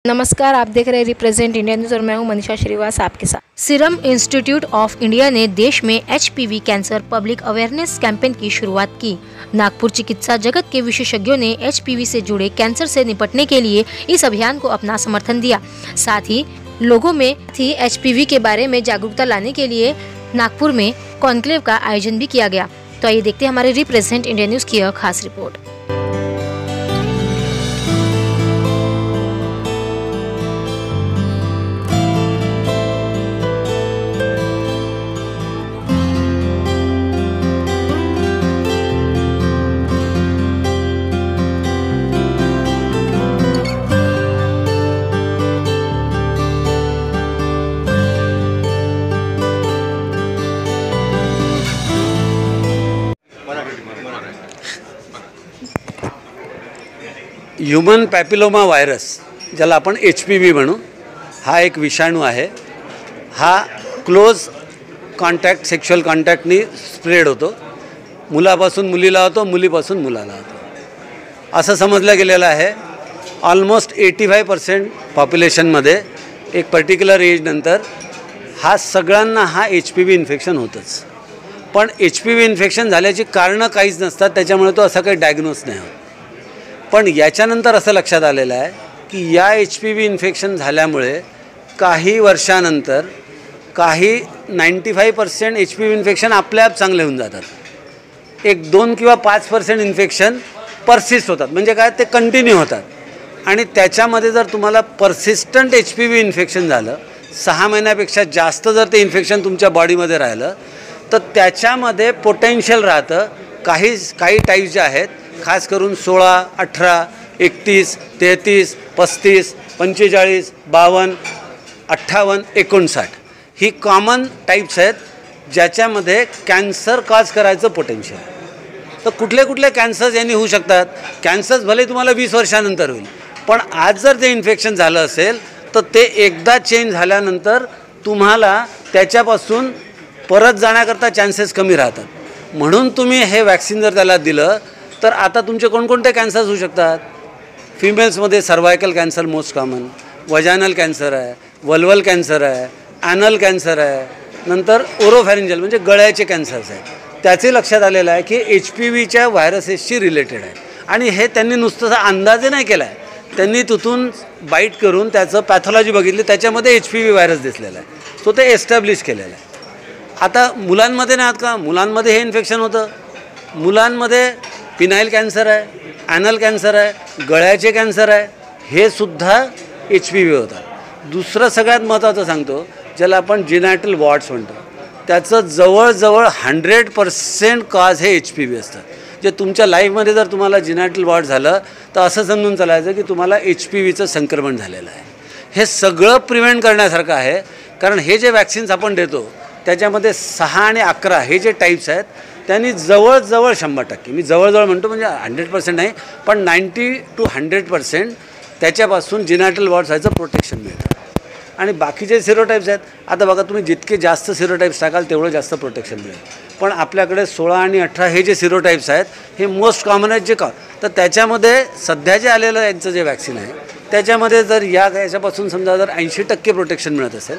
नमस्कार, आप देख रहे हैं रिप्रेजेंट इंडिया न्यूज़ और मैं हूं मनीषा श्रीवास आपके साथ। सीरम इंस्टीट्यूट ऑफ इंडिया ने देश में HPV cancer public awareness campaign की शुरुआत की। नागपुर चिकित्सा जगत के विशेषज्ञों ने एचपीवी से जुड़े कैंसर से निपटने के लिए इस अभियान को अपना समर्थन दिया। साथ ही लोगों में एचपीवी के बारे में जागरूकता लाने के लिए नागपुर में कॉन्क्लेव का आयोजन भी किया गया। तो आइए देखते हैं हमारे रिप्रेजेंट इंडिया न्यूज़ की खास रिपोर्ट। ह्यूमन पॅपिलोमा व्हायरस, ज्याला आपण HPV म्हणू, हा एक विषाणू आहे। हा क्लोज कॉन्टॅक्ट, सेक्शुअल कॉन्टॅक्टनी स्प्रेड होतो। मुलापासून मुलीला होतो, मुलीपासून मुलाला होतो असं समजलं गेलेलं आहे। ऑलमोस्ट 85% पॉप्युलेशनमध्ये एक पर्टिक्युलर एज नंतर हा सगळ्यांना हा HPV इन्फेक्शन होतंच। पण HPV इन्फेक्शन झाल्याची कारणं काहीच नसतात, त्याच्यामुळे तो असा काही डायग्नोस नाही होत। पण याच्यानंतर असं लक्षात आलेलं आहे की या HPV इन्फेक्शन झाल्यामुळे काही वर्षानंतर काही 95% HPV इन्फेक्शन आपल्याप चांगले होऊन जातात। 1-2 किंवा 5% इन्फेक्शन परसिस्ट होतात, म्हणजे काय ते कंटिन्यू होतात। आणि त्याच्यामध्ये जर तुम्हाला परसिस्टंट HPV इन्फेक्शन झालं, 6 महिन्यापेक्षा जास्त जर ते इन्फेक्शन तुमच्या बॉडीमध्ये राहिलं, तर त्याच्यामध्ये पोटेन्शियल राहतं। काही टाईप्स जे आहेत, खास करून 16, 18, 31, 33, 35, 45, 52, 58, 59 ही कॉमन टाईप्स आहेत, ज्याच्यामध्ये कॅन्सर कॉज करायचं पोटेन्शियल। तर कुठले कॅन्सर्स यांनी होऊ शकतात। कॅन्सर्स भले तुम्हाला 20 वर्षानंतर होईल, पण आज जर ते इन्फेक्शन झालं असेल तर ते एकदा चेंज झाल्यानंतर तुम्हाला त्याच्यापासून परत जाण्याकरता चान्सेस कमी राहतात। म्हणून तुम्ही हे वॅक्सिन जर त्याला दिलं तर आता तुमचे कोणकोणते कॅन्सर्स होऊ शकतात। फिमेल्समध्ये cervical cancer most common, vaginal cancer आहे, वल्वल कॅन्सर आहे, ॲनल कॅन्सर आहे, नंतर ओरोफॅरिंजल म्हणजे गळ्याचे कॅन्सर्स आहेत। त्याचे लक्षात आलेलं आहे की HPVच्या व्हायरसेसशी रिलेटेड आहे। आणि हे त्यांनी नुसतं अंदाजे नाही केला आहे, त्यांनी तिथून बाईट करून त्याचं पॅथॉलॉजी बघितली, त्याच्यामध्ये HPV व्हायरस दिसलेला आहे। सो ते एस्टॅब्लिश केलेलं आहे। आता मुलांमध्ये नाही आहात का, मुलांमध्ये हे इन्फेक्शन होतं। मुलांमध्ये पिनाईल कॅन्सर आहे, ॲनल कॅन्सर आहे, गळ्याचे कॅन्सर आहे, हे सुद्धा HPV होतात। दुसरं सगळ्यात महत्त्वाचं सांगतो, ज्याला आपण जिनॅटल वॉर्ड्स म्हणतो, त्याचं जवळजवळ 100% कॉज हे HPV असतात। जे तुमच्या लाईफमध्ये जर तुम्हाला जिनॅटल वॉर्ड झालं तर असं समजून चालायचं की तुम्हाला HPVचं संक्रमण झालेलं आहे। हे सगळं प्रिव्हेंट करण्यासारखं आहे, कारण हे जे वॅक्सिन्स आपण देतो त्याच्यामध्ये 6 आणि 11 हे जे टाईप्स आहेत, त्यांनी जवळजवळ 100%, मी जवळजवळ म्हणतो म्हणजे 100% नाही, पण 90 to 100% त्याच्यापासून जिनॅटल वॉर्ड्स व्हायचं प्रोटेक्शन मिळतं। आणि बाकीचे सिरोटाईप्स आहेत, आता बघा तुम्ही जितके जास्त सिरोटाईप्स टाकाल तेवढं जास्त प्रोटेक्शन मिळेल। पण आपल्याकडे 16 आणि 18 हे जे सिरोटाईप्स आहेत हे मोस्ट कॉमन आहेत जे का, तर त्याच्यामध्ये सध्या जे आलेलं यांचं जे वॅक्सिन आहे त्याच्यामध्ये जर याच्यापासून समजा जर 80% प्रोटेक्शन मिळत असेल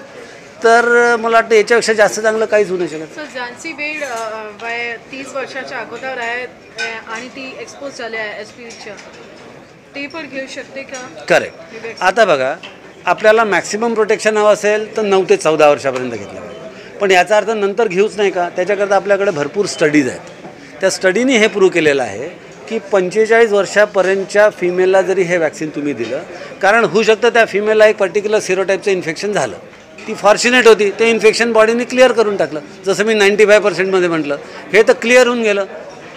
तर मला वाटतं याच्यापेक्षा जास्त चांगलं काहीच होऊ नाही शकत। सर, ज्यांची वेळ वय 30 वर्षाच्या अगोदर आहे आणि ती एक्सपोज झाली आहे HPVच्या, ते पण घेऊ शकते का? करेक्ट। आता बघा, आपल्याला मॅक्सिमम प्रोटेक्शन हवं असेल तर 9 ते 14 वर्षापर्यंत घेतलं पाहिजे, पण याचा अर्थ नंतर घेऊच नाही का। त्याच्याकरता आपल्याकडे भरपूर स्टडीज आहेत। त्या स्टडीने हे प्रूव्ह केलेलं आहे की 45 वर्षापर्यंतच्या फिमेलला जरी हे वॅक्सिन तुम्ही दिलं, कारण होऊ शकतं त्या फिमेलला एक पर्टिक्युलर सिरोटाईपचं इन्फेक्शन झालं, ती फॉर्च्युनेट होती, ते इन्फेक्शन बॉडीने क्लिअर करून टाकलं, जसं मी 95% म्हटलं, हे तर क्लिअर होऊन गेलं।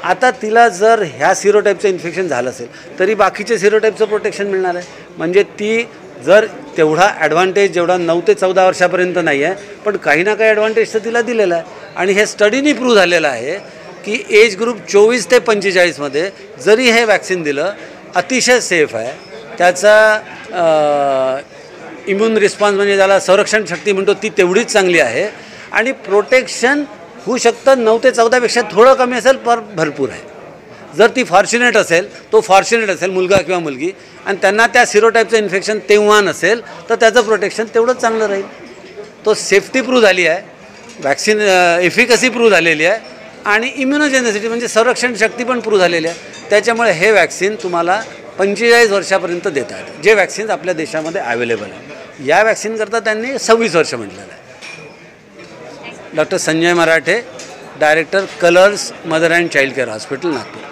आता तिला जर ह्या सिरोटाईपचं इन्फेक्शन झालं असेल तरी बाकीचे सिरोटाईपचं प्रोटेक्शन मिळणार आहे। म्हणजे ती जर तेवढा ॲडव्हान्टेज जेवढा 9 ते 14 वर्षापर्यंत नाही आहे, पण काही ना काही ॲडव्हान्टेज तर तिला दिलेला आहे। आणि हे स्टडीने प्रूव्ह झालेलं आहे की एज ग्रुप 24 ते 45मध्ये जरी हे वॅक्सिन दिलं, अतिशय सेफ आहे। त्याचा इम्युन रिस्पॉन्स म्हणजे ज्याला संरक्षण शक्ती म्हणतो ती तेवढीच चांगली आहे, आणि प्रोटेक्शन होऊ शकतं 9 ते 14पेक्षा थोडं कमी असेल, पण भरपूर आहे। जर ती फॉर्च्युनेट असेल, तो फॉर्च्युनेट असेल मुलगा किंवा मुलगी, आणि त्यांना त्या सिरोटाईपचं इन्फेक्शन तेव्हा नसेल, तर त्याचं प्रोटेक्शन तेवढंच चांगलं राहील. तो सेफ्टी प्रूव्ह झाली आहे, वॅक्सिन एफिकसी प्रूव्ह झालेली आहे, आणि इम्युनोजेनिसिटी म्हणजे संरक्षण शक्ती पण प्रूव्ह झालेली आहे. त्याच्यामुळे हे वॅक्सिन तुम्हाला 45 वर्षापर्यंत देतात, जे वॅक्सिन्स आपल्या देशामध्ये अवेलेबल आहे. या वॅक्सिनकरता त्यांनी 26 वर्ष म्हटलेलं आहे. Doctor Sanjay Marathe, director colours mother and child care hospital, Nagpur.